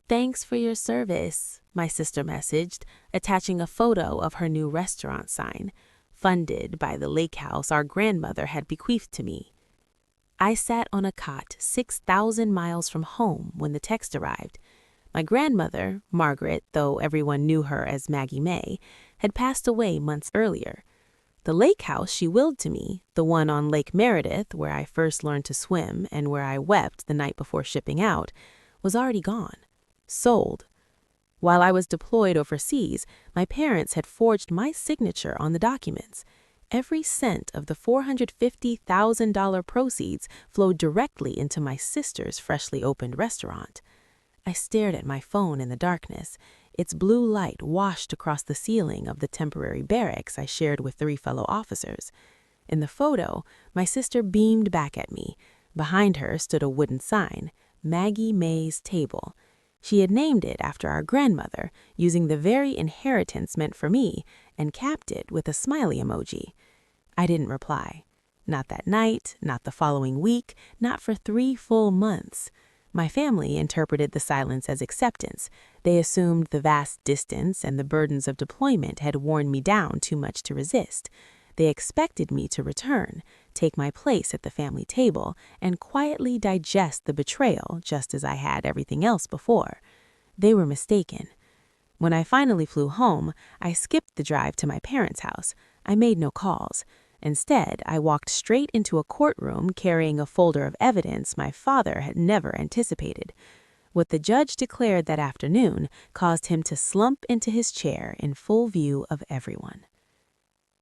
Thanks for your service, my sister messaged, attaching a photo of her new restaurant sign, funded by the Lakehouse our grandmother had bequeathed to me. I sat on a cot 6,000 miles from home when the text arrived. My grandmother, Margaret, though everyone knew her as Maggie May, had passed away months earlier. The lake house she willed to me, the one on Lake Meredith where I first learned to swim and where I wept the night before shipping out, was already gone. Sold. While I was deployed overseas, my parents had forged my signature on the documents. Every cent of the $450,000 proceeds flowed directly into my sister's freshly opened restaurant. I stared at my phone in the darkness. Its blue light washed across the ceiling of the temporary barracks I shared with 3 fellow officers. In the photo, my sister beamed back at me. Behind her stood a wooden sign, Maggie May's Table. She had named it after our grandmother, using the very inheritance meant for me, and capped it with a smiley emoji. I didn't reply. Not that night, not the following week, not for 3 full months. My family interpreted the silence as acceptance. They assumed the vast distance and the burdens of deployment had worn me down too much to resist. They expected me to return, take my place at the family table, and quietly digest the betrayal just as I had everything else before. They were mistaken. When I finally flew home, I skipped the drive to my parents' house. I made no calls. Instead, I walked straight into a courtroom carrying a folder of evidence my father had never anticipated. What the judge declared that afternoon caused him to slump into his chair in full view of everyone.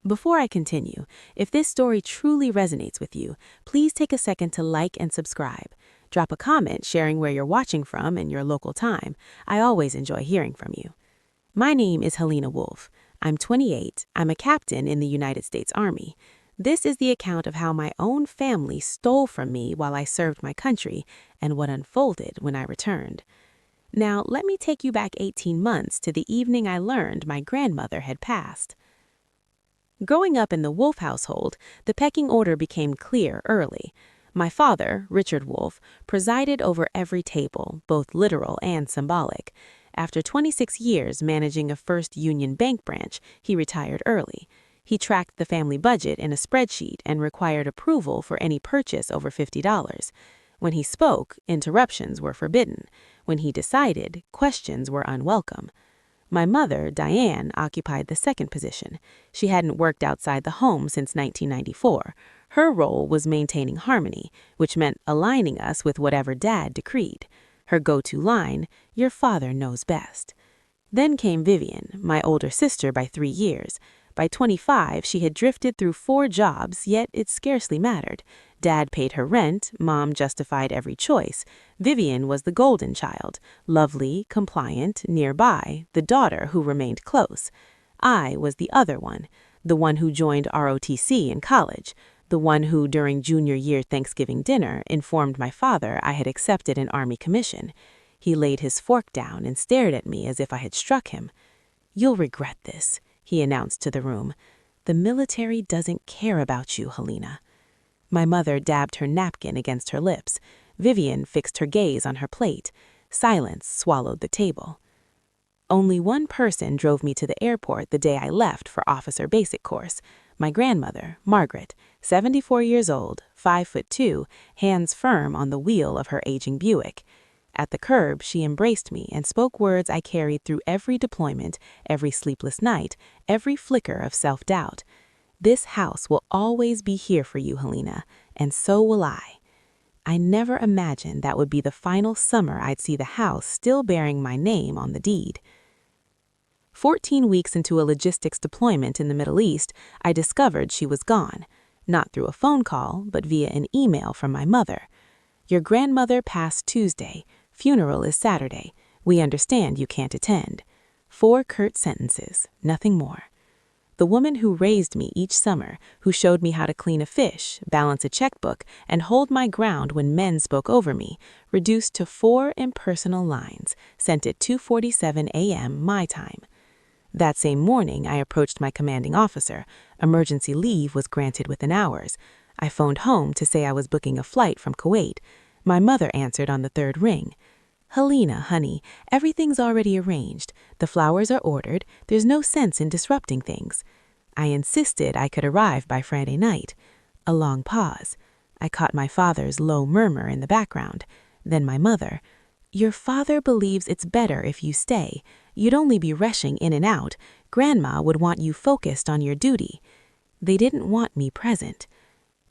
Before I continue, if this story truly resonates with you, please take a second to like and subscribe. Drop a comment sharing where you're watching from and your local time. I always enjoy hearing from you. My name is Helena Wolf. I'm 28. I'm a captain in the United States Army. This is the account of how my own family stole from me while I served my country and what unfolded when I returned. Now, let me take you back 18 months to the evening I learned my grandmother had passed. Growing up in the Wolf household, the pecking order became clear early. My father, Richard Wolf, presided over every table, both literal and symbolic. After 26 years managing a First Union Bank branch, he retired early. He tracked the family budget in a spreadsheet and required approval for any purchase over $50. When he spoke, interruptions were forbidden. When he decided, questions were unwelcome. My mother, Diane, occupied the second position. She hadn't worked outside the home since 1994. Her role was maintaining harmony, which meant aligning us with whatever Dad decreed. Her go-to line, "Your father knows best." Then came Vivian, my older sister by 3 years. By 25, she had drifted through 4 jobs, yet it scarcely mattered. Dad paid her rent, Mom justified every choice. Vivian was the golden child, lovely, compliant, nearby, the daughter who remained close. I was the other one, the one who joined ROTC in college, the one who, during junior year Thanksgiving dinner, informed my father I had accepted an Army commission. He laid his fork down and stared at me as if I had struck him. "You'll regret this," he announced to the room. "The military doesn't care about you, Helena." My mother dabbed her napkin against her lips. Vivian fixed her gaze on her plate. Silence swallowed the table. Only one person drove me to the airport the day I left for Officer Basic Course. My grandmother, Margaret, 74 years old, 5'2", hands firm on the wheel of her aging Buick. At the curb, she embraced me and spoke words I carried through every deployment, every sleepless night, every flicker of self-doubt. "This house will always be here for you, Helena, and so will I." I never imagined that would be the final summer I'd see the house still bearing my name on the deed. 14 weeks into a logistics deployment in the Middle East, I discovered she was gone. Not through a phone call, but via an email from my mother. "Your grandmother passed Tuesday. Funeral is Saturday. We understand you can't attend." 4 curt sentences, nothing more. The woman who raised me each summer, who showed me how to clean a fish, balance a checkbook, and hold my ground when men spoke over me, reduced to 4 impersonal lines, sent at 2:47 a.m. my time. That same morning, I approached my commanding officer. Emergency leave was granted within hours. I phoned home to say I was booking a flight from Kuwait. My mother answered on the 3rd ring. "Helena, honey, everything's already arranged. The flowers are ordered. There's no sense in disrupting things." I insisted I could arrive by Friday night. A long pause. I caught my father's low murmur in the background. Then my mother. "Your father believes it's better if you stay. You'd only be rushing in and out. Grandma would want you focused on your duty." They didn't want me present.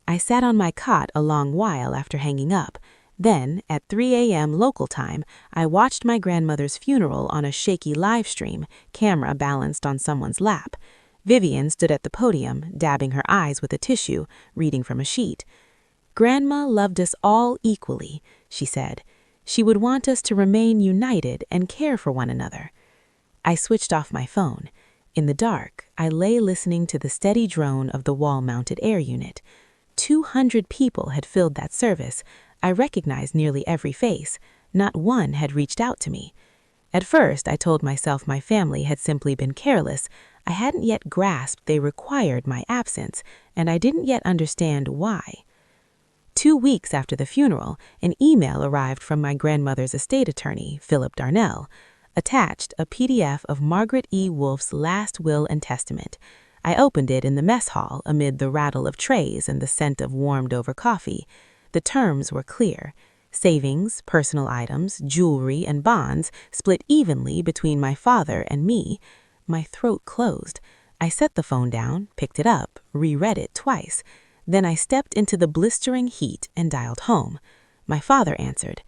I sat on my cot a long while after hanging up. Then, at 3 a.m. local time, I watched my grandmother's funeral on a shaky live stream, camera balanced on someone's lap. Vivian stood at the podium, dabbing her eyes with a tissue, reading from a sheet. "Grandma loved us all equally," she said. "She would want us to remain united and care for one another." I switched off my phone. In the dark, I lay listening to the steady drone of the wall-mounted air unit. 200 people had filled that service. I recognized nearly every face. Not one had reached out to me. At first, I told myself my family had simply been careless. I hadn't yet grasped they required my absence, and I didn't yet understand why. 2 weeks after the funeral, an email arrived from my grandmother's estate attorney, Philip Darnell. Attached, a PDF of Margaret E. Wolfe's last will and testament. I opened it in the mess hall amid the rattle of trays and the scent of warmed-over coffee. The terms were clear. Savings, personal items, jewelry, and bonds split evenly between my father and me. My throat closed. I set the phone down, picked it up, reread it twice. Then I stepped into the blistering heat and dialed home. My father answered.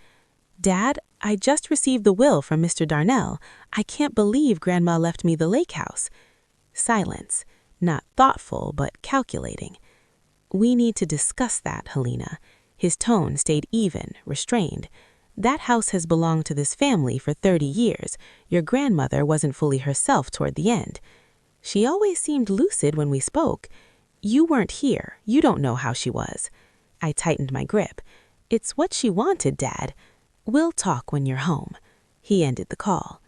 "Dad, I just received the will from Mr. Darnell. I can't believe Grandma left me the Lakehouse." Silence. Not thoughtful, but calculating. "We need to discuss that, Helena." His tone stayed even, restrained. "That house has belonged to this family for 30 years. Your grandmother wasn't fully herself toward the end. She always seemed lucid when we spoke. You weren't here. You don't know how she was." I tightened my grip. "It's what she wanted, Dad. We'll talk when you're home." He ended the call.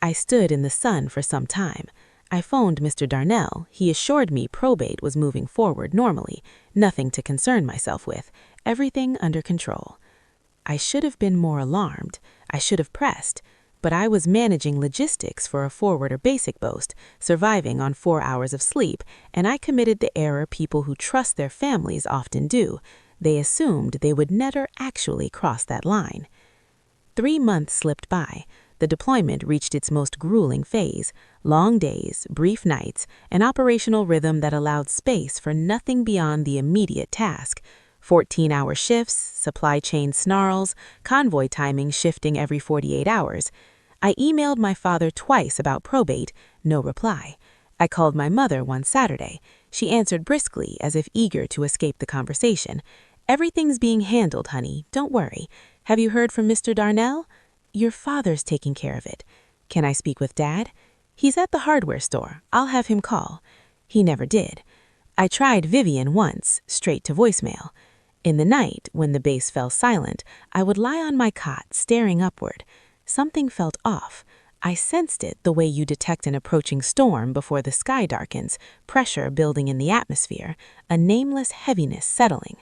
I stood in the sun for some time. I phoned Mr. Darnell. He assured me probate was moving forward normally. Nothing to concern myself with. Everything under control. I should have been more alarmed. I should have pressed. But I was managing logistics for a forward or basic boast, surviving on 4 hours of sleep, and I committed the error people who trust their families often do. They assumed they would never actually cross that line. 3 months slipped by. The deployment reached its most grueling phase. Long days, brief nights, an operational rhythm that allowed space for nothing beyond the immediate task. 14-hour shifts, supply chain snarls, convoy timing shifting every 48 hours. I emailed my father twice about probate, no reply. I called my mother one Saturday. She answered briskly, as if eager to escape the conversation. "Everything's being handled, honey. Don't worry. Have you heard from Mr. Darnell?" "Your father's taking care of it." "Can I speak with Dad?" "He's at the hardware store. I'll have him call." He never did. I tried Vivian once, straight to voicemail. In the night, when the base fell silent, I would lie on my cot, staring upward. Something felt off. I sensed it the way you detect an approaching storm before the sky darkens, pressure building in the atmosphere, a nameless heaviness settling.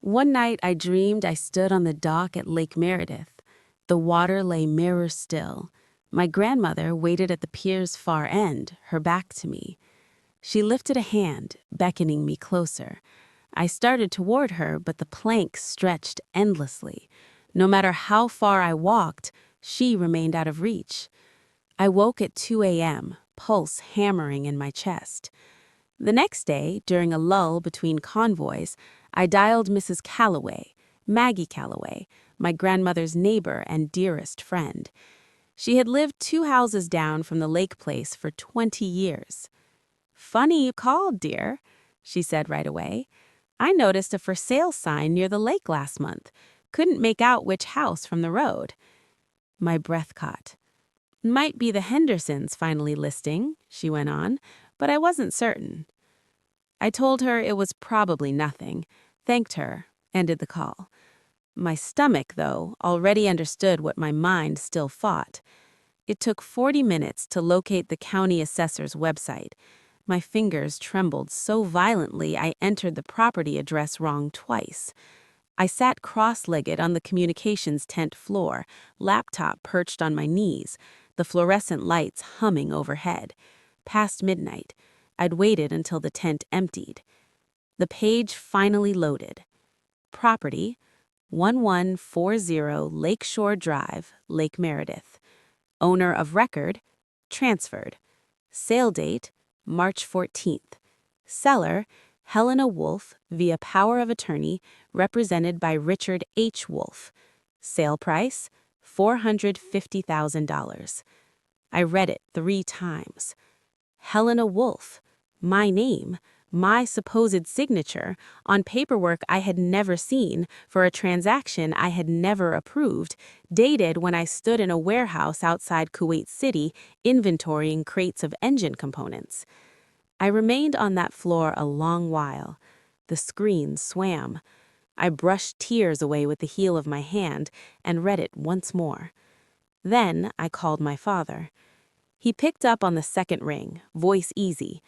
One night I dreamed I stood on the dock at Lake Meredith. The water lay mirror still. My grandmother waited at the pier's far end, her back to me. She lifted a hand, beckoning me closer. I started toward her, but the plank stretched endlessly. No matter how far I walked, she remained out of reach. I woke at 2 a.m., pulse hammering in my chest. The next day, during a lull between convoys, I dialed Mrs. Calloway, Maggie Calloway, my grandmother's neighbor and dearest friend. She had lived 2 houses down from the lake place for 20 years. "Funny you called, dear," she said right away. "I noticed a for sale sign near the lake last month. Couldn't make out which house from the road." My breath caught. "Might be the Hendersons finally listing," she went on, but I wasn't certain. I told her it was probably nothing, thanked her, ended the call. My stomach, though, already understood what my mind still fought. It took 40 minutes to locate the county assessor's website. My fingers trembled so violently I entered the property address wrong twice. I sat cross-legged on the communications tent floor, laptop perched on my knees, the fluorescent lights humming overhead. Past midnight, I'd waited until the tent emptied. The page finally loaded. Property, 1140 Lakeshore Drive, Lake Meredith. Owner of record, transferred. Sale date, March 14th. Seller, Helena Wolf, via power of attorney, represented by Richard H. Wolf. Sale price, $450,000. I read it 3 times. Helena Wolf, my name, my supposed signature, on paperwork I had never seen for a transaction I had never approved, dated when I stood in a warehouse outside Kuwait City inventorying crates of engine components. I remained on that floor a long while. The screen swam. I brushed tears away with the heel of my hand and read it once more. Then I called my father. He picked up on the second ring, voice easy.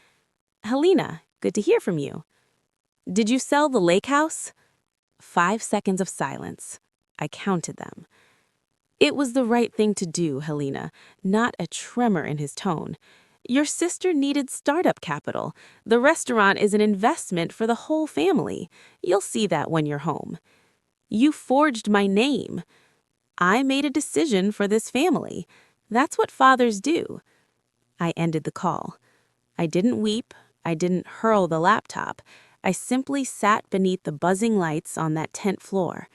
"Helena, good to hear from you. Did you sell the Lakehouse?" 5 seconds of silence. I counted them. "It was the right thing to do, Helena," not a tremor in his tone. "Your sister needed startup capital. The restaurant is an investment for the whole family. You'll see that when you're home. You forged my name. I made a decision for this family. That's what fathers do." I ended the call. I didn't weep. I didn't hurl the laptop. I simply sat beneath the buzzing lights on that tent floor,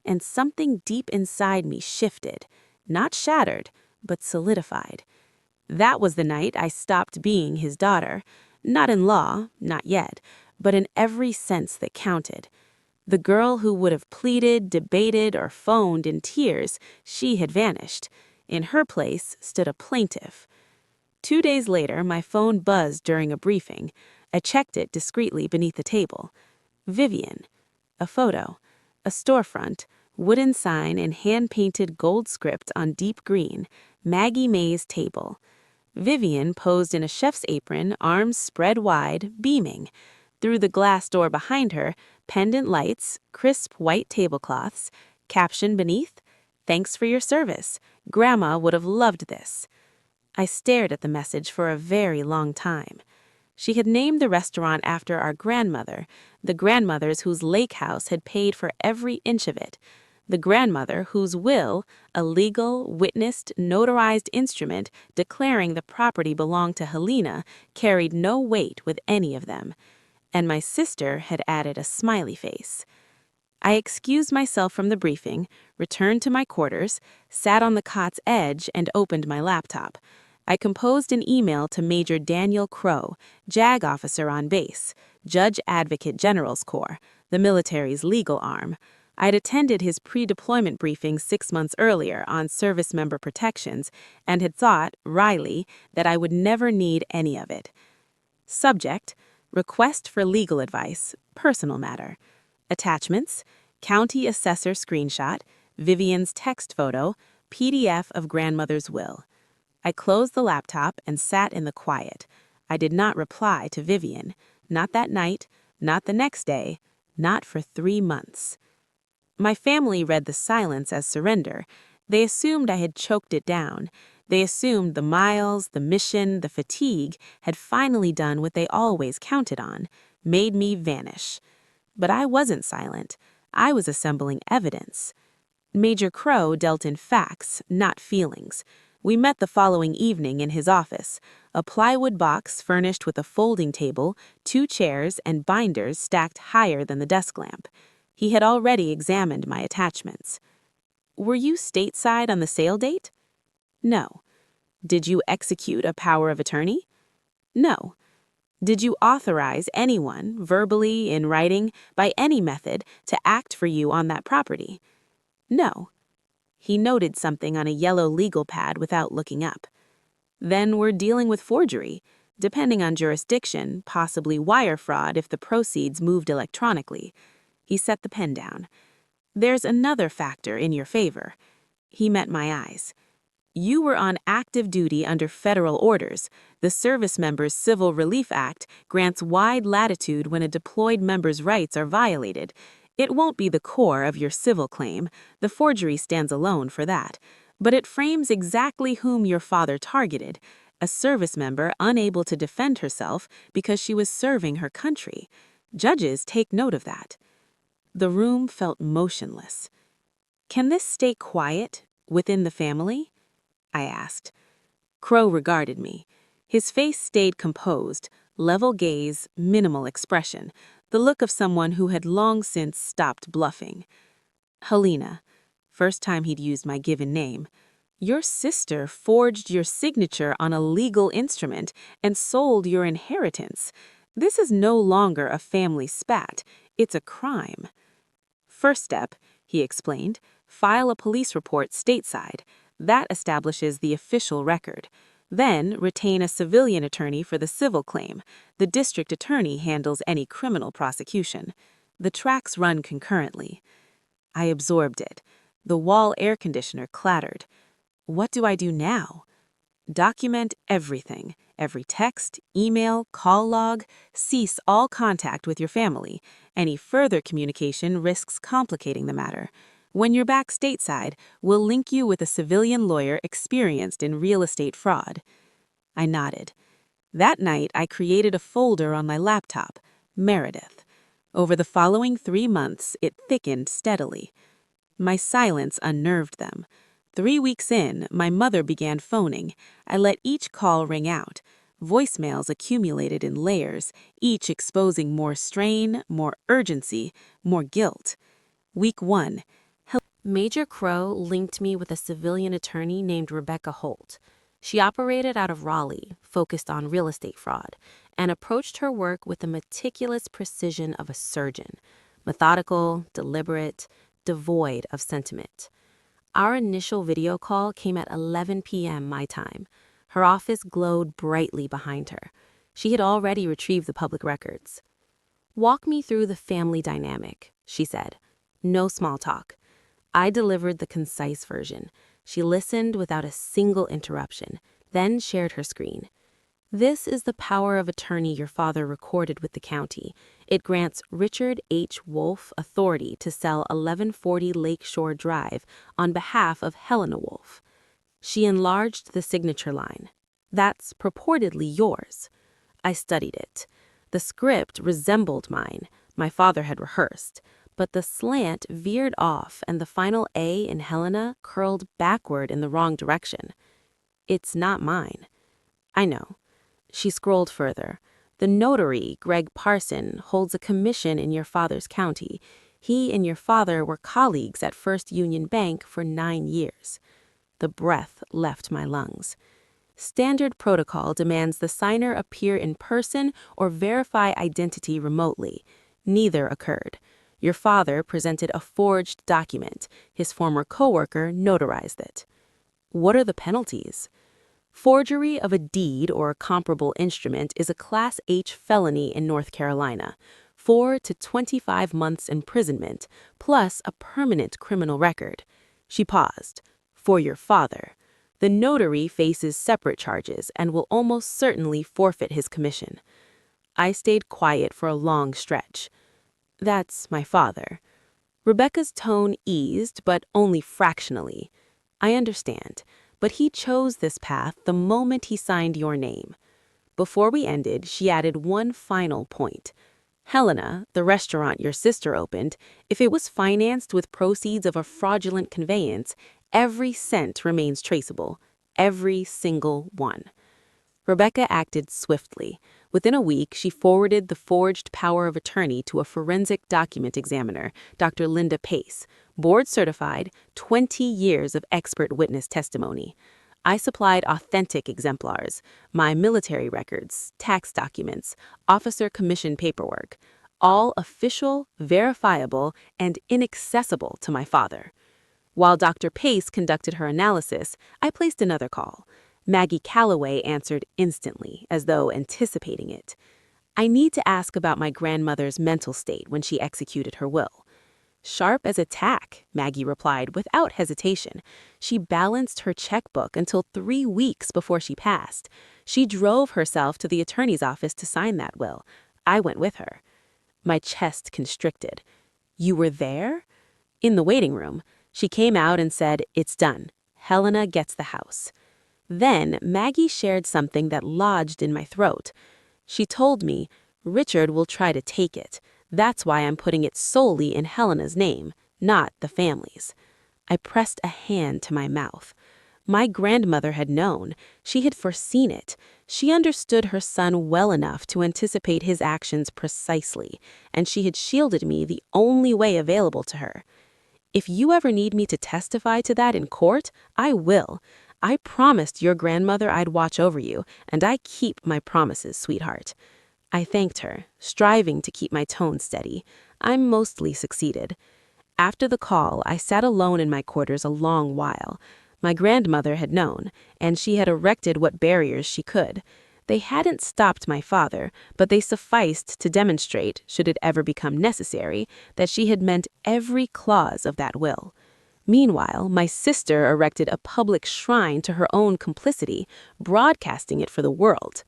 and something deep inside me shifted, not shattered, but solidified. That was the night I stopped being his daughter, not in law, not yet, but in every sense that counted. The girl who would have pleaded, debated, or phoned in tears, she had vanished. In her place stood a plaintiff. 2 days later, my phone buzzed during a briefing. I checked it discreetly beneath the table. Vivian. A photo. A storefront. Wooden sign in hand-painted gold script on deep green. Maggie May's table. Vivian posed in a chef's apron, arms spread wide, beaming. Through the glass door behind her, pendant lights, crisp white tablecloths. Caption beneath, "Thanks for your service. Grandma would have loved this." I stared at the message for a very long time. She had named the restaurant after our grandmother, the grandmothers whose lake house had paid for every inch of it, the grandmother whose will, a legal, witnessed, notarized instrument declaring the property belonged to Helena, carried no weight with any of them. And my sister had added a smiley face. I excused myself from the briefing, returned to my quarters, sat on the cot's edge, and opened my laptop. I composed an email to Major Daniel Crow, JAG officer on base, Judge Advocate General's Corps, the military's legal arm. I'd attended his pre-deployment briefing 6 months earlier on service member protections and had thought, wryly, that I would never need any of it. Subject: request for legal advice, personal matter. Attachments: county assessor screenshot, Vivian's text photo, PDF of grandmother's will. I closed the laptop and sat in the quiet. I did not reply to Vivian, not that night, not the next day, not for 3 months. My family read the silence as surrender. They assumed I had choked it down. They assumed the miles, the mission, the fatigue had finally done what they always counted on, made me vanish. But I wasn't silent. I was assembling evidence. Major Crow dealt in facts, not feelings. We met the following evening in his office, a plywood box furnished with a folding table, 2 chairs, and binders stacked higher than the desk lamp. He had already examined my attachments. "Were you stateside on the sale date?" "No." "Did you execute a power of attorney?" "No." "Did you authorize anyone, verbally, in writing, by any method, to act for you on that property?" "No." He noted something on a yellow legal pad without looking up. "Then we're dealing with forgery, depending on jurisdiction, possibly wire fraud if the proceeds moved electronically." He set the pen down. There's another factor in your favor. He met my eyes. You were on active duty under federal orders. The Service Members Civil Relief Act grants wide latitude when a deployed member's rights are violated. It won't be the core of your civil claim. The forgery stands alone for that. But it frames exactly whom your father targeted, a service member unable to defend herself because she was serving her country. Judges take note of that. The room felt motionless. Can this stay quiet within the family? I asked. Crow regarded me. His face stayed composed, level gaze, minimal expression, the look of someone who had long since stopped bluffing. Helena, first time he'd used my given name, your sister forged your signature on a legal instrument and sold your inheritance. This is no longer a family spat. It's a crime. First step, he explained, file a police report stateside. That establishes the official record. Then retain a civilian attorney for the civil claim. The district attorney handles any criminal prosecution. The tracks run concurrently. I absorbed it. The wall air conditioner clattered. What do I do now? Document everything. Every text, email, call log. Cease all contact with your family. Any further communication risks complicating the matter. When you're back stateside, we'll link you with a civilian lawyer experienced in real estate fraud. I nodded. That night, I created a folder on my laptop, Meredith. Over the following 3 months, it thickened steadily. My silence unnerved them. 3 weeks in, my mother began phoning. I let each call ring out. Voicemails accumulated in layers, each exposing more strain, more urgency, more guilt. Week 1. Major Crow linked me with a civilian attorney named Rebecca Holt. She operated out of Raleigh, focused on real estate fraud, and approached her work with the meticulous precision of a surgeon, methodical, deliberate, devoid of sentiment. Our initial video call came at 11 p.m. my time. Her office glowed brightly behind her. She had already retrieved the public records. Walk me through the family dynamic, she said. No small talk. I delivered the concise version. She listened without a single interruption, then shared her screen. This is the power of attorney your father recorded with the county. It grants Richard H. Wolfe authority to sell 1140 Lakeshore Drive on behalf of Helena Wolfe. She enlarged the signature line. That's purportedly yours. I studied it. The script resembled mine. My father had rehearsed. But the slant veered off and the final A in Helena curled backward in the wrong direction. It's not mine. I know. She scrolled further. The notary, Greg Parson, holds a commission in your father's county. He and your father were colleagues at First Union Bank for 9 years. The breath left my lungs. Standard protocol demands the signer appear in person or verify identity remotely. Neither occurred. Your father presented a forged document. His former coworker notarized it. What are the penalties? Forgery of a deed or comparable instrument is a Class H felony in North Carolina. 4 to 25 months imprisonment, plus a permanent criminal record. She paused. For your father. The notary faces separate charges and will almost certainly forfeit his commission. I stayed quiet for a long stretch. That's my father. Rebecca's tone eased, but only fractionally. I understand, but he chose this path the moment he signed your name. Before we ended, she added one final point. Helena, the restaurant your sister opened, if it was financed with proceeds of a fraudulent conveyance, every cent remains traceable. Every single one. Rebecca acted swiftly. Within a week, she forwarded the forged power of attorney to a forensic document examiner, Dr. Linda Pace, board-certified, 20 years of expert witness testimony. I supplied authentic exemplars, my military records, tax documents, officer commission paperwork, all official, verifiable, and inaccessible to my father. While Dr. Pace conducted her analysis, I placed another call. Maggie Calloway answered instantly, as though anticipating it. I need to ask about my grandmother's mental state when she executed her will. Sharp as a tack, Maggie replied without hesitation. She balanced her checkbook until 3 weeks before she passed. She drove herself to the attorney's office to sign that will. I went with her. My chest constricted. You were there? In the waiting room. She came out and said, "It's done. Helena gets the house." Then Maggie shared something that lodged in my throat. She told me, "Richard will try to take it. That's why I'm putting it solely in Helena's name, not the family's." I pressed a hand to my mouth. My grandmother had known. She had foreseen it. She understood her son well enough to anticipate his actions precisely, and she had shielded me the only way available to her. If you ever need me to testify to that in court, I will. I promised your grandmother I'd watch over you, and I keep my promises, sweetheart. I thanked her, striving to keep my tone steady. I mostly succeeded. After the call, I sat alone in my quarters a long while. My grandmother had known, and she had erected what barriers she could. They hadn't stopped my father, but they sufficed to demonstrate, should it ever become necessary, that she had meant every clause of that will. Meanwhile, my sister erected a public shrine to her own complicity, broadcasting it for the world.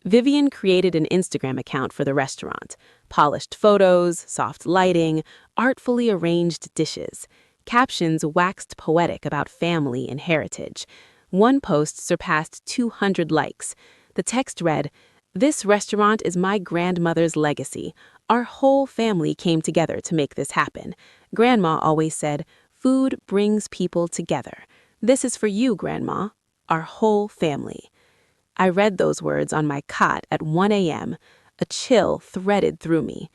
Vivian created an Instagram account for the restaurant. Polished photos, soft lighting, artfully arranged dishes. Captions waxed poetic about family and heritage. One post surpassed 200 likes. The text read, "This restaurant is my grandmother's legacy. Our whole family came together to make this happen. Grandma always said, 'Food brings people together.' This is for you, Grandma. Our whole family." I read those words on my cot at 1 a.m. A chill threaded through me.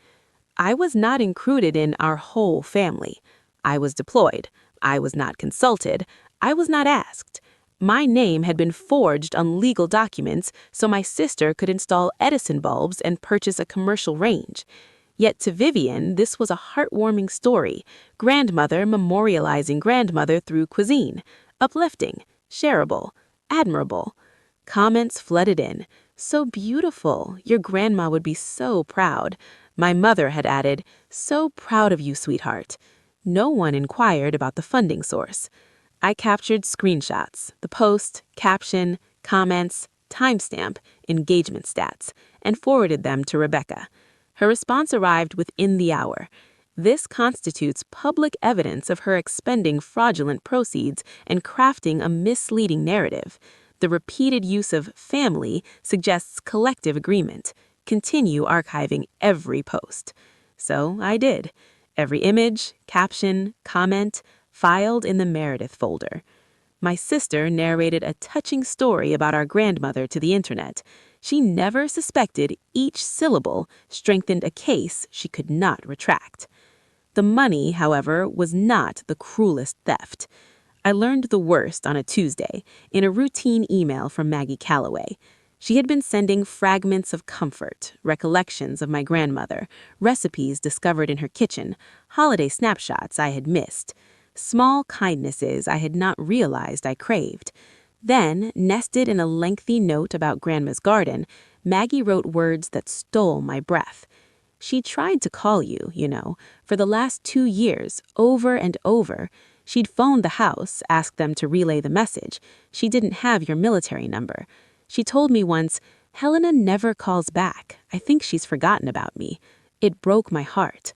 I was not included in our whole family. I was deployed. I was not consulted. I was not asked. My name had been forged on legal documents so my sister could install Edison bulbs and purchase a commercial range. Yet to Vivian, this was a heartwarming story. Grandmother memorializing grandmother through cuisine. Uplifting, shareable, admirable. Comments flooded in. "So beautiful. Your grandma would be so proud." My mother had added, "So proud of you, sweetheart." No one inquired about the funding source. I captured screenshots, the post, caption, comments, timestamp, engagement stats, and forwarded them to Rebecca. Her response arrived within the hour. This constitutes public evidence of her expending fraudulent proceeds and crafting a misleading narrative. The repeated use of family suggests collective agreement. Continue archiving every post. So I did. Every image, caption, comment, filed in the Meredith folder. My sister narrated a touching story about our grandmother to the internet. She never suspected each syllable strengthened a case she could not retract. The money, however, was not the cruelest theft. I learned the worst on a Tuesday in a routine email from Maggie Calloway. She had been sending fragments of comfort, recollections of my grandmother, recipes discovered in her kitchen, holiday snapshots I had missed, small kindnesses I had not realized I craved. Then, nested in a lengthy note about Grandma's garden, Maggie wrote words that stole my breath. "She tried to call you, for the last 2 years, over and over. She'd phoned the house, asked them to relay the message. She didn't have your military number. She told me once, 'Helena never calls back. I think she's forgotten about me.' It broke my heart."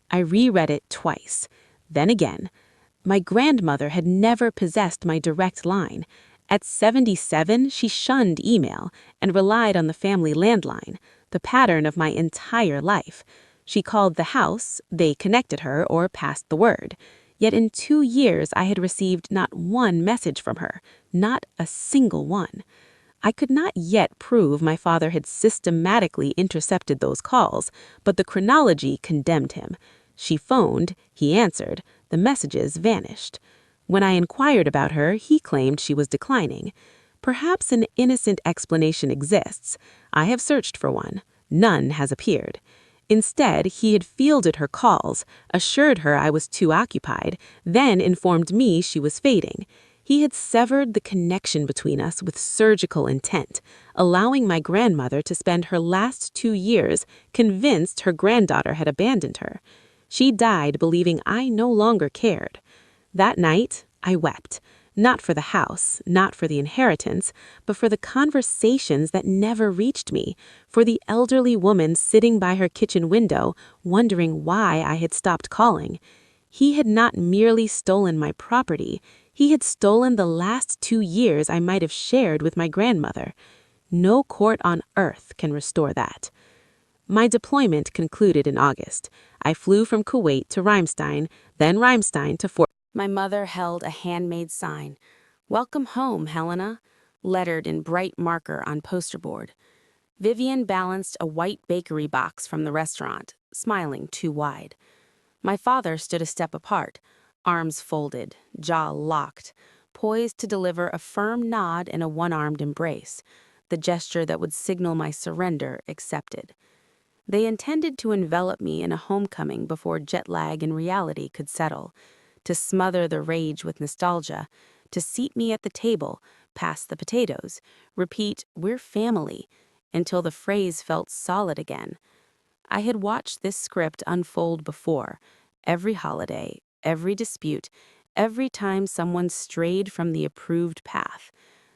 I reread it twice. Then again. My grandmother had never possessed my direct line. At 77, she shunned email and relied on the family landline, the pattern of my entire life. She called the house, they connected her or passed the word. Yet in 2 years I had received not one message from her, not a single one. I could not yet prove my father had systematically intercepted those calls, but the chronology condemned him. She phoned, he answered, the messages vanished. When I inquired about her, he claimed she was declining. Perhaps an innocent explanation exists. I have searched for one. None has appeared. Instead, he had fielded her calls, assured her I was too occupied, then informed me she was fading. He had severed the connection between us with surgical intent, allowing my grandmother to spend her last 2 years convinced her granddaughter had abandoned her. She died believing I no longer cared. That night, I wept. Not for the house, not for the inheritance, but for the conversations that never reached me, for the elderly woman sitting by her kitchen window, wondering why I had stopped calling. He had not merely stolen my property, he had stolen the last 2 years I might have shared with my grandmother. No court on earth can restore that. My deployment concluded in August. I flew from Kuwait to Rhymstein, then Rhymstein to Fort. My mother held a handmade sign, "Welcome home, Helena," lettered in bright marker on poster board. Vivian balanced a white bakery box from the restaurant, smiling too wide. My father stood a step apart, arms folded, jaw locked, poised to deliver a firm nod and a one-armed embrace, the gesture that would signal my surrender accepted. They intended to envelop me in a homecoming before jet lag and reality could settle, to smother the rage with nostalgia, to seat me at the table, pass the potatoes, repeat, "We're family," until the phrase felt solid again. I had watched this script unfold before, every holiday, every dispute, every time someone strayed from the approved path.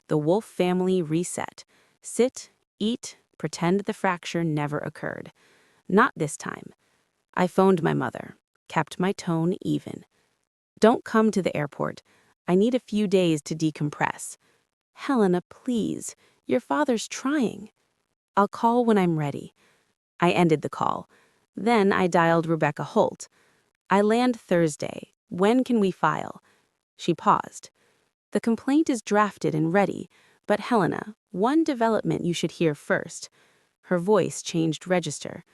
The Wolf family reset. Sit, eat, pretend the fracture never occurred. Not this time. I phoned my mother, kept my tone even. "Don't come to the airport. I need a few days to decompress." "Helena, please. Your father's trying." "I'll call when I'm ready." I ended the call. Then I dialed Rebecca Holt. "I land Thursday. When can we file?" She paused. "The complaint is drafted and ready, but Helena, one development you should hear first." Her voice changed register.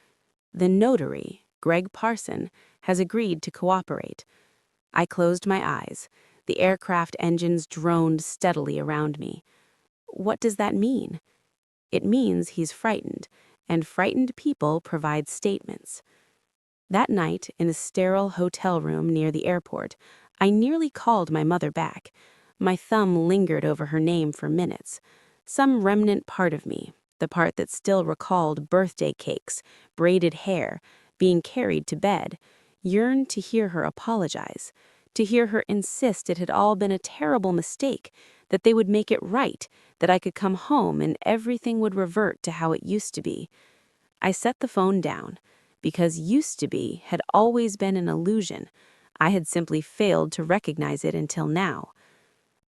"The notary, Greg Parson, has agreed to cooperate." I closed my eyes. The aircraft engines droned steadily around me. What does that mean? It means he's frightened, and frightened people provide statements. That night, in a sterile hotel room near the airport, I nearly called my mother back. My thumb lingered over her name for minutes. Some remnant part of me, the part that still recalled birthday cakes, braided hair, being carried to bed, yearned to hear her apologize, to hear her insist it had all been a terrible mistake, that they would make it right, that I could come home and everything would revert to how it used to be. I set the phone down, because used to be had always been an illusion. I had simply failed to recognize it until now.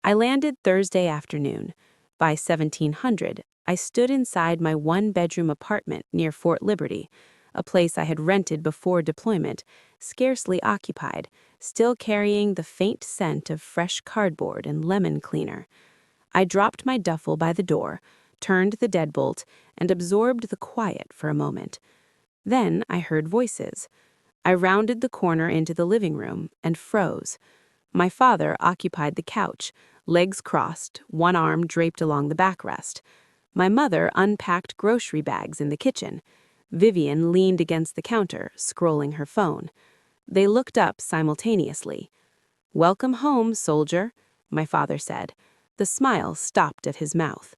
I landed Thursday afternoon. By 1700, I stood inside my one-bedroom apartment near Fort Liberty, a place I had rented before deployment, scarcely occupied, still carrying the faint scent of fresh cardboard and lemon cleaner. I dropped my duffel by the door, turned the deadbolt, and absorbed the quiet for a moment. Then I heard voices. I rounded the corner into the living room and froze. My father occupied the couch, legs crossed, one arm draped along the backrest. My mother unpacked grocery bags in the kitchen. Vivian leaned against the counter, scrolling her phone. They looked up simultaneously. "Welcome home, soldier," my father said. The smile stopped at his mouth.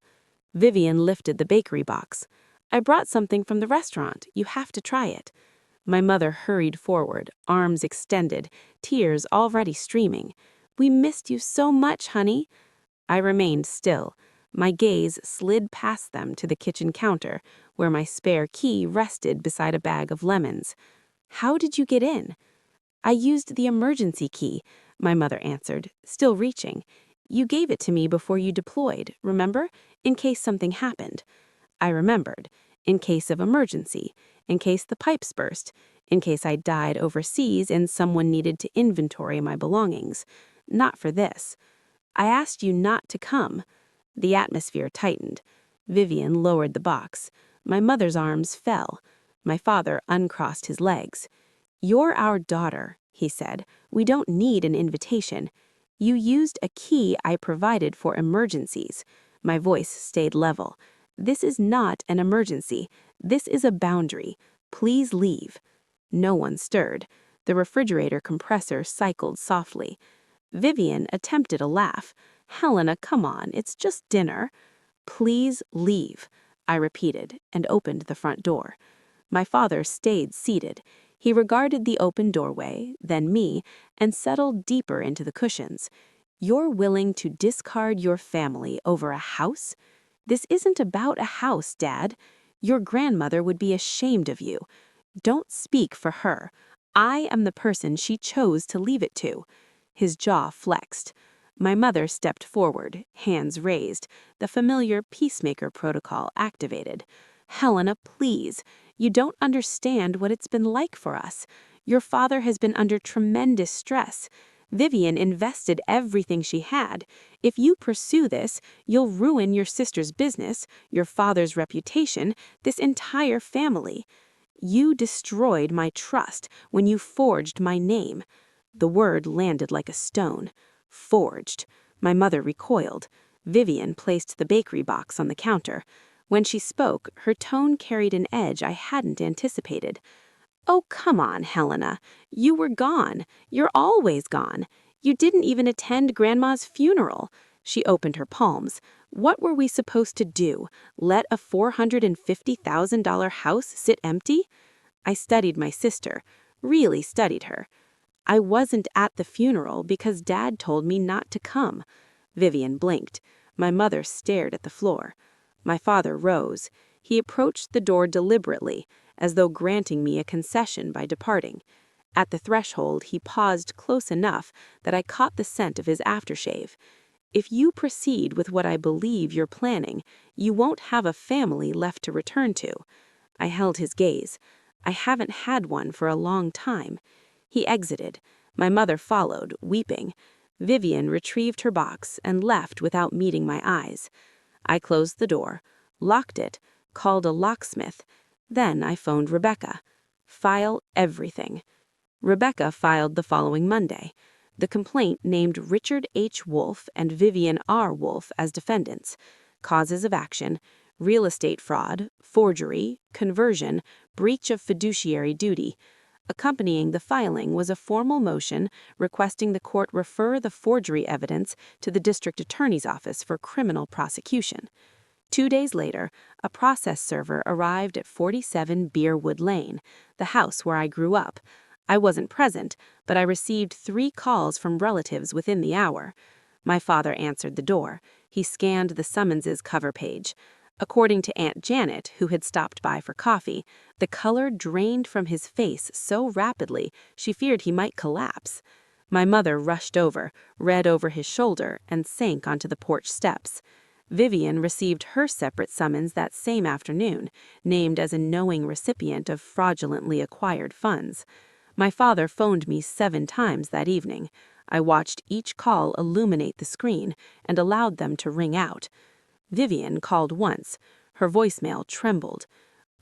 Vivian lifted the bakery box. "I brought something from the restaurant. You have to try it." My mother hurried forward, arms extended, tears already streaming. "We missed you so much, honey." I remained still. My gaze slid past them to the kitchen counter, where my spare key rested beside a bag of lemons. "How did you get in?" "I used the emergency key," my mother answered, still reaching. "You gave it to me before you deployed, remember? In case something happened." I remembered. In case of emergency, in case the pipes burst, in case I died overseas and someone needed to inventory my belongings. Not for this. "I asked you not to come." The atmosphere tightened. Vivian lowered the box. My mother's arms fell. My father uncrossed his legs. "You're our daughter," he said. "We don't need an invitation. You used a key I provided for emergencies." My voice stayed level. "This is not an emergency. This is a boundary. Please leave." No one stirred. The refrigerator compressor cycled softly. Vivian attempted a laugh. "Helena, come on, it's just dinner." "Please leave," I repeated, and opened the front door. My father stayed seated. He regarded the open doorway, then me, and settled deeper into the cushions. "You're willing to discard your family over a house? This isn't about a house, Dad. Your grandmother would be ashamed of you. Don't speak for her. I am the person she chose to leave it to." His jaw flexed. My mother stepped forward, hands raised, the familiar peacemaker protocol activated. "Helena, please. You don't understand what it's been like for us. Your father has been under tremendous stress. Vivian invested everything she had. If you pursue this, you'll ruin your sister's business, your father's reputation, this entire family. You destroyed my trust when you forged my name." The word landed like a stone. Forged. My mother recoiled. Vivian placed the bakery box on the counter. When she spoke, her tone carried an edge I hadn't anticipated. "Oh, come on, Helena. You were gone. You're always gone. You didn't even attend Grandma's funeral." She opened her palms. "What were we supposed to do? Let a $450,000 house sit empty?" I studied my sister, really studied her. "I wasn't at the funeral because Dad told me not to come." Vivian blinked. My mother stared at the floor. My father rose. He approached the door deliberately, as though granting me a concession by departing. At the threshold, he paused close enough that I caught the scent of his aftershave. "If you proceed with what I believe you're planning, you won't have a family left to return to." I held his gaze. "I haven't had one for a long time." He exited. My mother followed, weeping. Vivian retrieved her box and left without meeting my eyes. I closed the door, locked it, called a locksmith. Then I phoned Rebecca. "File everything." Rebecca filed the following Monday. The complaint named Richard H. Wolfe and Vivian R. Wolfe as defendants. Causes of action: real estate fraud, forgery, conversion, breach of fiduciary duty. Accompanying the filing was a formal motion requesting the court refer the forgery evidence to the district attorney's office for criminal prosecution. 2 days later, a process server arrived at 47 Beerwood Lane, the house where I grew up. I wasn't present, but I received 3 calls from relatives within the hour. My father answered the door. He scanned the summonses cover page. According to Aunt Janet, who had stopped by for coffee, the color drained from his face so rapidly she feared he might collapse. My mother rushed over, read over his shoulder, and sank onto the porch steps. Vivian received her separate summons that same afternoon, named as a knowing recipient of fraudulently acquired funds. My father phoned me 7 times that evening. I watched each call illuminate the screen and allowed them to ring out. Vivian called once. Her voicemail trembled.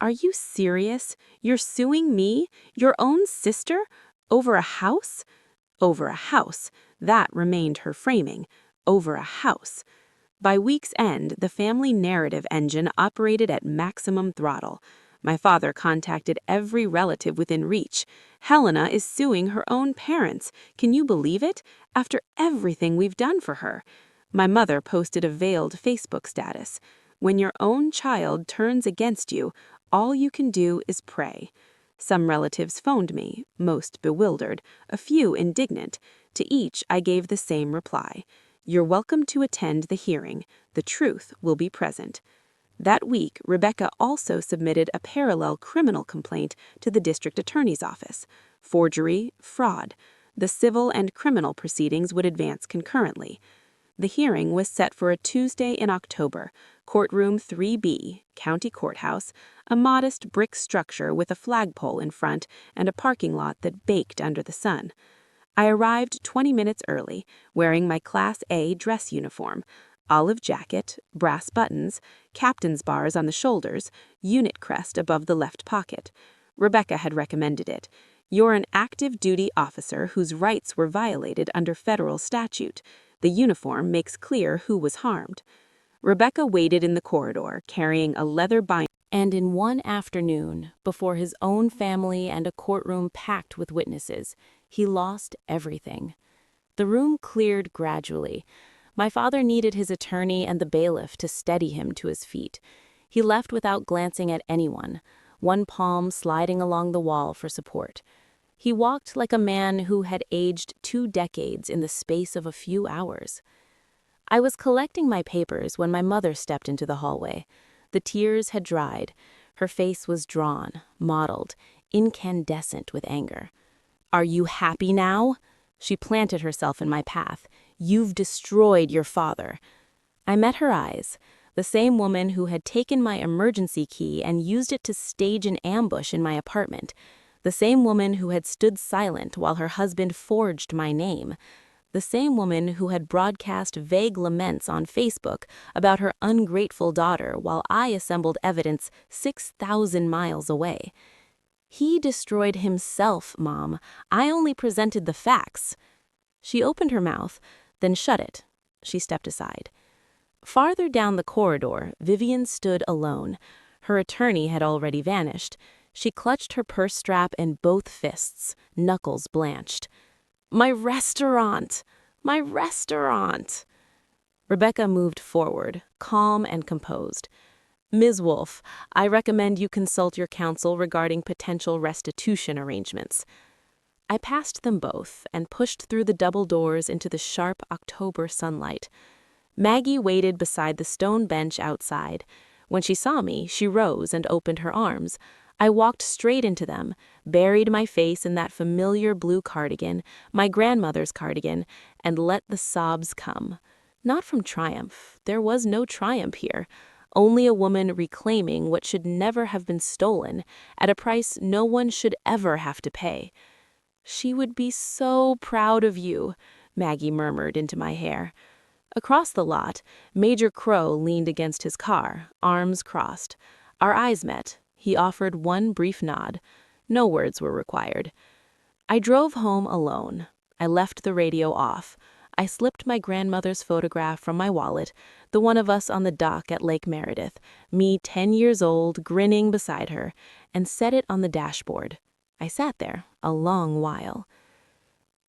"Are you serious? You're suing me, your own sister, over a house?" Over a house. That remained her framing. Over a house. By week's end, the family narrative engine operated at maximum throttle. My father contacted every relative within reach. "Helena is suing her own parents. Can you believe it? After everything we've done for her." My mother posted a veiled Facebook status. "When your own child turns against you, all you can do is pray." Some relatives phoned me, most bewildered, a few indignant. To each I gave the same reply: "You're welcome to attend the hearing. The truth will be present." That week, Rebecca also submitted a parallel criminal complaint to the district attorney's office. Forgery, fraud. The civil and criminal proceedings would advance concurrently. The hearing was set for a Tuesday in October, courtroom 3B, county courthouse, a modest brick structure with a flagpole in front and a parking lot that baked under the sun. I arrived 20 minutes early, wearing my Class A dress uniform, olive jacket, brass buttons, captain's bars on the shoulders, unit crest above the left pocket. Rebecca had recommended it. "You're an active duty officer whose rights were violated under federal statute. The uniform makes clear who was harmed." Rebecca waited in the corridor, carrying a leather binder. And in one afternoon, before his own family and a courtroom packed with witnesses, he lost everything. The room cleared gradually. My father needed his attorney and the bailiff to steady him to his feet. He left without glancing at anyone, one palm sliding along the wall for support. He walked like a man who had aged 2 decades in the space of a few hours. I was collecting my papers when my mother stepped into the hallway. The tears had dried. Her face was drawn, mottled, incandescent with anger. "Are you happy now?" She planted herself in my path. "You've destroyed your father." I met her eyes, the same woman who had taken my emergency key and used it to stage an ambush in my apartment, the same woman who had stood silent while her husband forged my name, the same woman who had broadcast vague laments on Facebook about her ungrateful daughter while I assembled evidence 6,000 miles away. "He destroyed himself, Mom. I only presented the facts." She opened her mouth, then shut it. She stepped aside. Farther down the corridor, Vivian stood alone. Her attorney had already vanished. She clutched her purse strap in both fists, knuckles blanched. "My restaurant! My restaurant!" Rebecca moved forward, calm and composed. "Ms. Wolfe, I recommend you consult your counsel regarding potential restitution arrangements." I passed them both and pushed through the double doors into the sharp October sunlight. Maggie waited beside the stone bench outside. When she saw me, she rose and opened her arms. I walked straight into them, buried my face in that familiar blue cardigan, my grandmother's cardigan, and let the sobs come. Not from triumph. There was no triumph here. Only a woman reclaiming what should never have been stolen, at a price no one should ever have to pay. "She would be so proud of you," Maggie murmured into my hair. Across the lot, Major Crow leaned against his car, arms crossed. Our eyes met. He offered one brief nod. No words were required. I drove home alone. I left the radio off. I slipped my grandmother's photograph from my wallet, the one of us on the dock at Lake Meredith, me 10 years old, grinning beside her, and set it on the dashboard. I sat there a long while.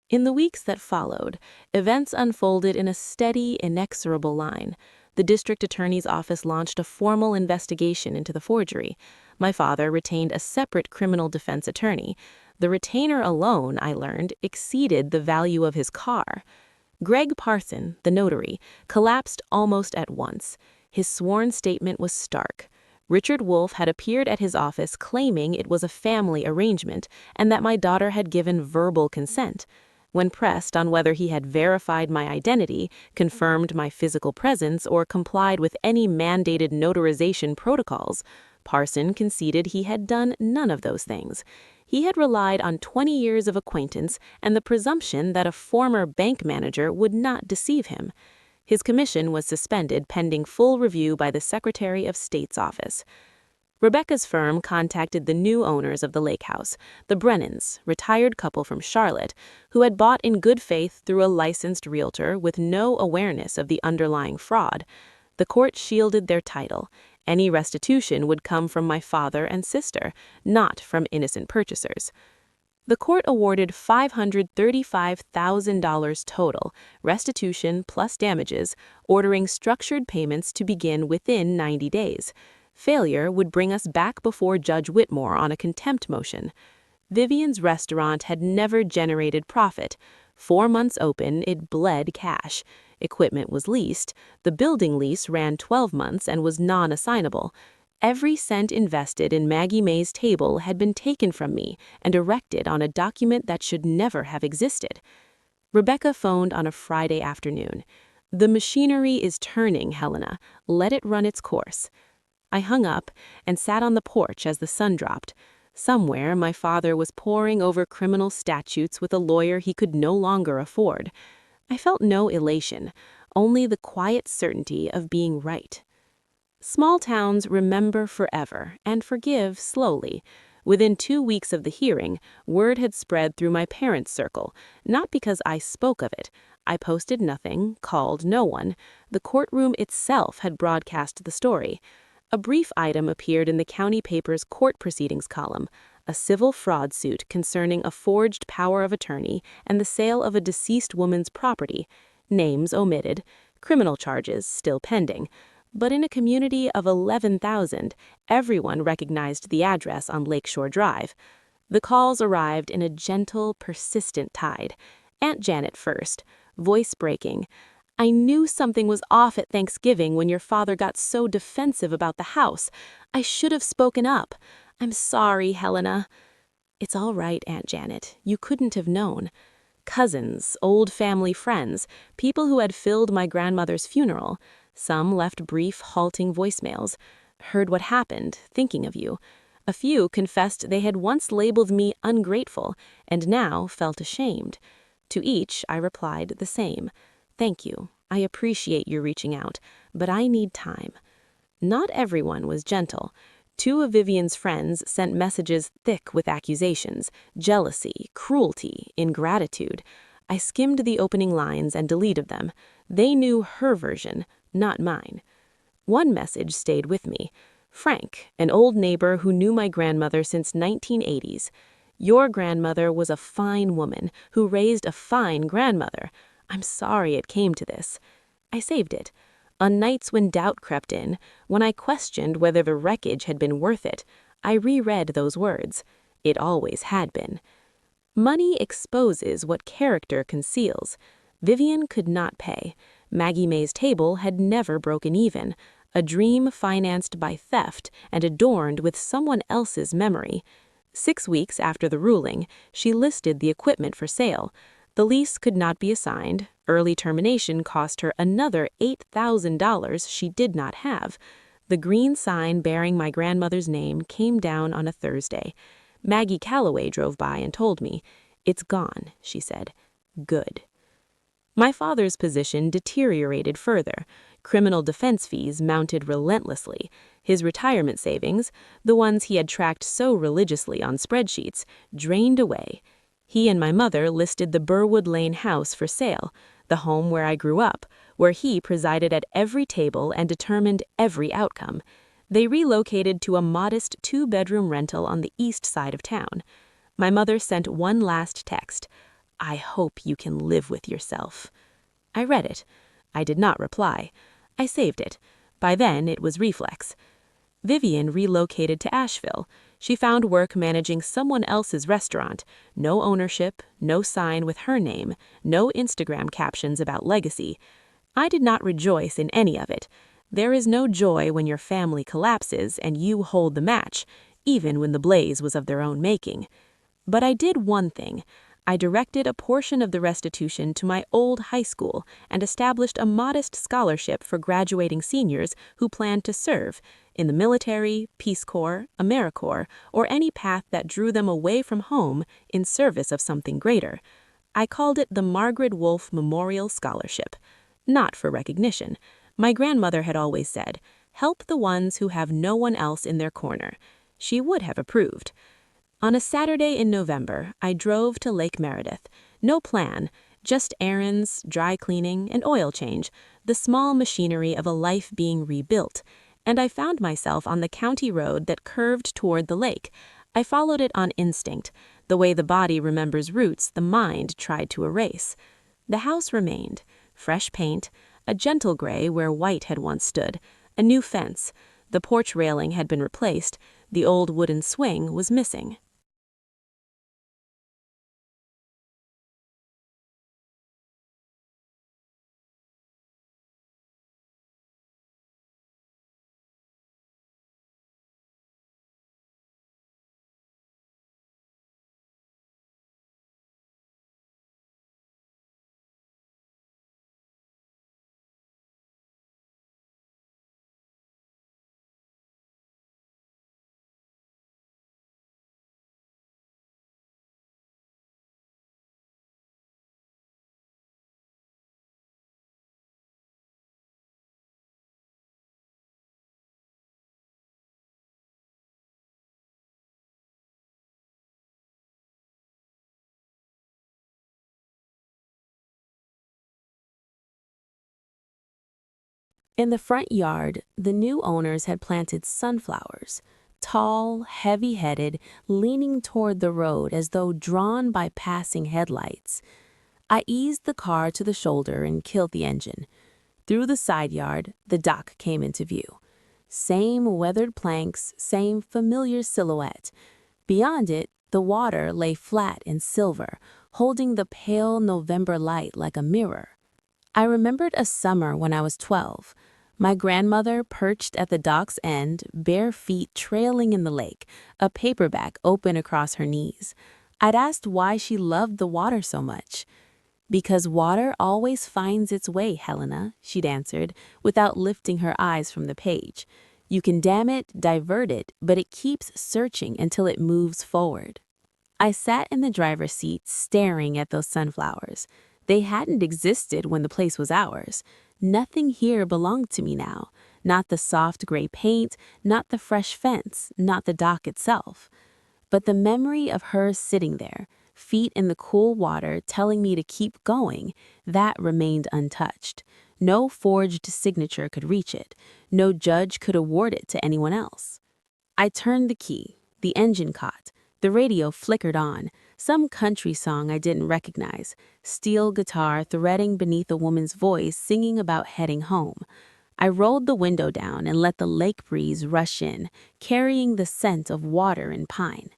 In the weeks that followed, events unfolded in a steady, inexorable line. The district attorney's office launched a formal investigation into the forgery. My father retained a separate criminal defense attorney. The retainer alone, I learned, exceeded the value of his car. Greg Parson, the notary, collapsed almost at once. His sworn statement was stark. Richard Wolfe had appeared at his office claiming it was a family arrangement and that my daughter had given verbal consent. When pressed on whether he had verified my identity, confirmed my physical presence, or complied with any mandated notarization protocols, Parson conceded he had done none of those things. He had relied on 20 years of acquaintance and the presumption that a former bank manager would not deceive him. His commission was suspended pending full review by the Secretary of State's office. Rebecca's firm contacted the new owners of the Lakehouse, the Brennans, retired couple from Charlotte, who had bought in good faith through a licensed realtor with no awareness of the underlying fraud. The court shielded their title. Any restitution would come from my father and sister, not from innocent purchasers. The court awarded $535,000 total, restitution plus damages, ordering structured payments to begin within 90 days. Failure would bring us back before Judge Whitmore on a contempt motion. Vivian's restaurant had never generated profit. 4 months open, it bled cash. Equipment was leased. The building lease ran 12 months and was non-assignable. Every cent invested in Maggie May's table had been taken from me and erected on a document that should never have existed. Rebecca phoned on a Friday afternoon. "The machinery is turning, Helena. Let it run its course." I hung up and sat on the porch as the sun dropped. Somewhere, my father was poring over criminal statutes with a lawyer he could no longer afford. I felt no elation, only the quiet certainty of being right. Small towns remember forever and forgive slowly. Within 2 weeks of the hearing, word had spread through my parents' circle, not because I spoke of it. I posted nothing, called no one. The courtroom itself had broadcast the story. A brief item appeared in the county paper's court proceedings column, a civil fraud suit concerning a forged power of attorney and the sale of a deceased woman's property, names omitted, criminal charges still pending. But in a community of 11,000, everyone recognized the address on Lakeshore Drive. The calls arrived in a gentle, persistent tide. Aunt Janet first, voice breaking. "I knew something was off at Thanksgiving when your father got so defensive about the house. I should have spoken up. I'm sorry, Helena." "It's all right, Aunt Janet. You couldn't have known." Cousins, old family friends, people who had filled my grandmother's funeral. Some left brief, halting voicemails. "Heard what happened, thinking of you." A few confessed they had once labeled me ungrateful and now felt ashamed. To each, I replied the same. "Thank you. I appreciate your reaching out, but I need time." Not everyone was gentle. Two of Vivian's friends sent messages thick with accusations, jealousy, cruelty, ingratitude. I skimmed the opening lines and deleted them. They knew her version, not mine. One message stayed with me. Frank, an old neighbor who knew my grandmother since 1980s. "Your grandmother was a fine woman who raised a fine grandmother. I'm sorry it came to this." I saved it. On nights when doubt crept in, when I questioned whether the wreckage had been worth it, I reread those words. It always had been. Money exposes what character conceals. Vivian could not pay. Maggie May's table had never broken even. A dream financed by theft and adorned with someone else's memory. 6 weeks after the ruling, she listed the equipment for sale. The lease could not be assigned. Early termination cost her another $8,000 she did not have. The green sign bearing my grandmother's name came down on a Thursday. Maggie Calloway drove by and told me. "It's gone," she said. "Good." My father's position deteriorated further. Criminal defense fees mounted relentlessly. His retirement savings, the ones he had tracked so religiously on spreadsheets, drained away. He and my mother listed the Burwood Lane house for sale, the home where I grew up, where he presided at every table and determined every outcome. They relocated to a modest 2-bedroom rental on the east side of town. My mother sent one last text. "I hope you can live with yourself." I read it. I did not reply. I saved it. By then, it was reflex. Vivian relocated to Asheville. She found work managing someone else's restaurant. No ownership, no sign with her name, no Instagram captions about legacy. I did not rejoice in any of it. There is no joy when your family collapses and you hold the match, even when the blaze was of their own making. But I did one thing. I directed a portion of the restitution to my old high school and established a modest scholarship for graduating seniors who planned to serve in the military, Peace Corps, AmeriCorps, or any path that drew them away from home in service of something greater. I called it the Margaret Wolf Memorial Scholarship. Not for recognition. My grandmother had always said, "Help the ones who have no one else in their corner." She would have approved. On a Saturday in November, I drove to Lake Meredith. No plan, just errands, dry cleaning, and oil change, the small machinery of a life being rebuilt. And I found myself on the county road that curved toward the lake. I followed it on instinct. The way the body remembers routes, the mind tried to erase. The house remained. Fresh paint, a gentle gray where white had once stood, a new fence. The porch railing had been replaced. The old wooden swing was missing. In the front yard, the new owners had planted sunflowers, tall, heavy-headed, leaning toward the road as though drawn by passing headlights. I eased the car to the shoulder and killed the engine. Through the side yard, the dock came into view. Same weathered planks, same familiar silhouette. Beyond it, The water lay flat in silver, holding the pale November light like a mirror. I remembered a summer when I was 12. My grandmother perched at the dock's end, bare feet trailing in the lake, a paperback open across her knees. I'd asked why she loved the water so much. "Because water always finds its way, Helena," she'd answered, without lifting her eyes from the page. "You can dam it, divert it, but it keeps searching until it moves forward." I sat in the driver's seat staring at those sunflowers. They hadn't existed when the place was ours. Nothing here belonged to me now. Not the soft gray paint, not the fresh fence, not the dock itself. But the memory of her sitting there, feet in the cool water telling me to keep going, that remained untouched. No forged signature could reach it. No judge could award it to anyone else. I turned the key. The engine caught. The radio flickered on. Some country song I didn't recognize. Steel guitar threading beneath a woman's voice singing about heading home. I rolled the window down and let the lake breeze rush in, carrying the scent of water and pine.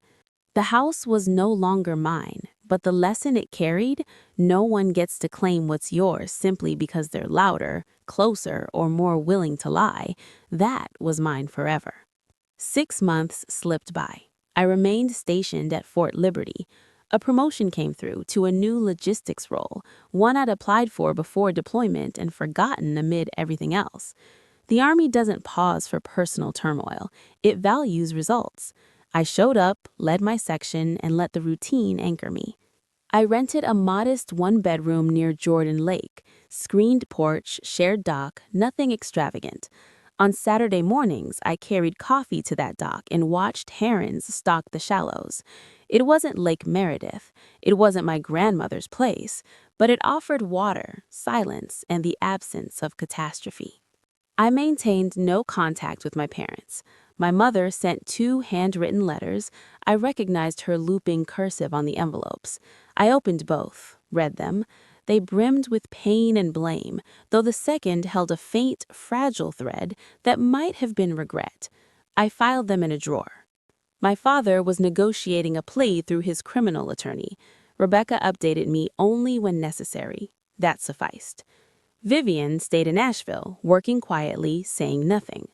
The house was no longer mine, but the lesson it carried: no one gets to claim what's yours simply because they're louder, closer, or more willing to lie. That was mine forever. 6 months slipped by. I remained stationed at Fort Liberty. A promotion came through to a new logistics role, one I'd applied for before deployment and forgotten amid everything else. The Army doesn't pause for personal turmoil. It values results. I showed up, led my section, and let the routine anchor me. I rented a modest one-bedroom near Jordan Lake, screened porch, shared dock, nothing extravagant. On Saturday mornings, I carried coffee to that dock and watched herons stalk the shallows. It wasn't Lake Meredith. It wasn't my grandmother's place, but it offered water, silence, and the absence of catastrophe. I maintained no contact with my parents. My mother sent 2 handwritten letters. I recognized her looping cursive on the envelopes. I opened both, read them. They brimmed with pain and blame, though the second held a faint, fragile thread that might have been regret. I filed them in a drawer. My father was negotiating a plea through his criminal attorney. Rebecca updated me only when necessary. That sufficed. Vivian stayed in Nashville, working quietly, saying nothing.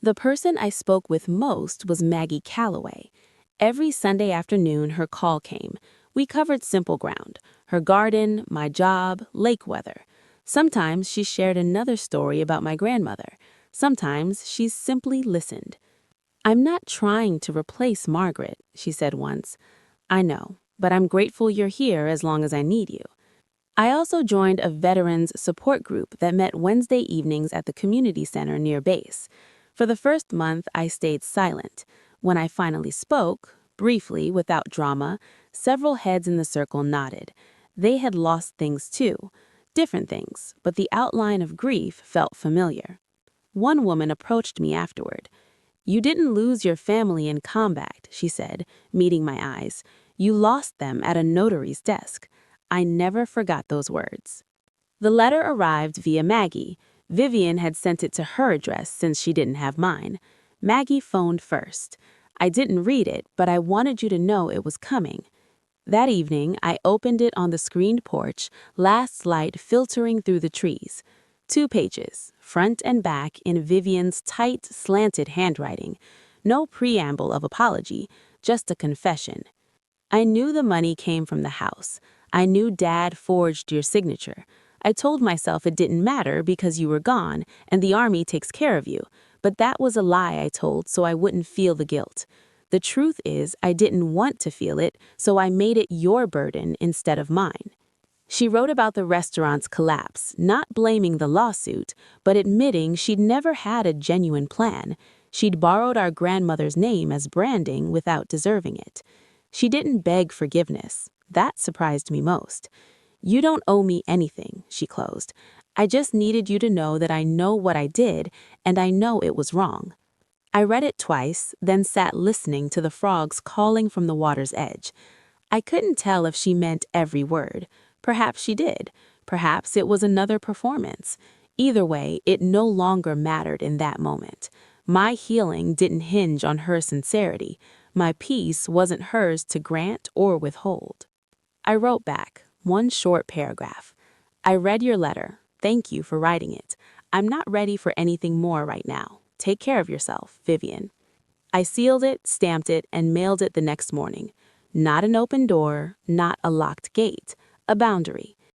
The person I spoke with most was Maggie Calloway. Every Sunday afternoon, her call came. We covered simple ground: her garden, my job, lake weather. Sometimes she shared another story about my grandmother. Sometimes she simply listened. "I'm not trying to replace Margaret," she said once. "I know, but I'm grateful you're here as long as I need you." I also joined a veterans support group that met Wednesday evenings at the community center near base. For the first month, I stayed silent. When I finally spoke, briefly, without drama, several heads in the circle nodded. They had lost things too. Different things, but the outline of grief felt familiar. One woman approached me afterward. "You didn't lose your family in combat," she said, meeting my eyes. "You lost them at a notary's desk." I never forgot those words. The letter arrived via Maggie. Vivian had sent it to her address since she didn't have mine. Maggie phoned first. "I didn't read it, but I wanted you to know it was coming." That evening, I opened it on the screened porch, last light filtering through the trees. 2 pages, front and back, in Vivian's tight, slanted handwriting. No preamble of apology, just a confession. "I knew the money came from the house. I knew Dad forged your signature. I told myself it didn't matter because you were gone and the Army takes care of you. But that was a lie I told so I wouldn't feel the guilt. The truth is I didn't want to feel it, so I made it your burden instead of mine." She wrote about the restaurant's collapse, not blaming the lawsuit, but admitting she'd never had a genuine plan. She'd borrowed our grandmother's name as branding without deserving it. She didn't beg forgiveness. That surprised me most. "You don't owe me anything," she closed. "I just needed you to know that I know what I did, and I know it was wrong." I read it twice, then sat listening to the frogs calling from the water's edge. I couldn't tell if she meant every word. Perhaps she did. Perhaps it was another performance. Either way, it no longer mattered in that moment. My healing didn't hinge on her sincerity. My peace wasn't hers to grant or withhold. I wrote back, one short paragraph. I read your letter. Thank you for writing it. I'm not ready for anything more right now. Take care of yourself, Vivian. I sealed it, stamped it, and mailed it the next morning. Not an open door, not a locked gate, a boundary.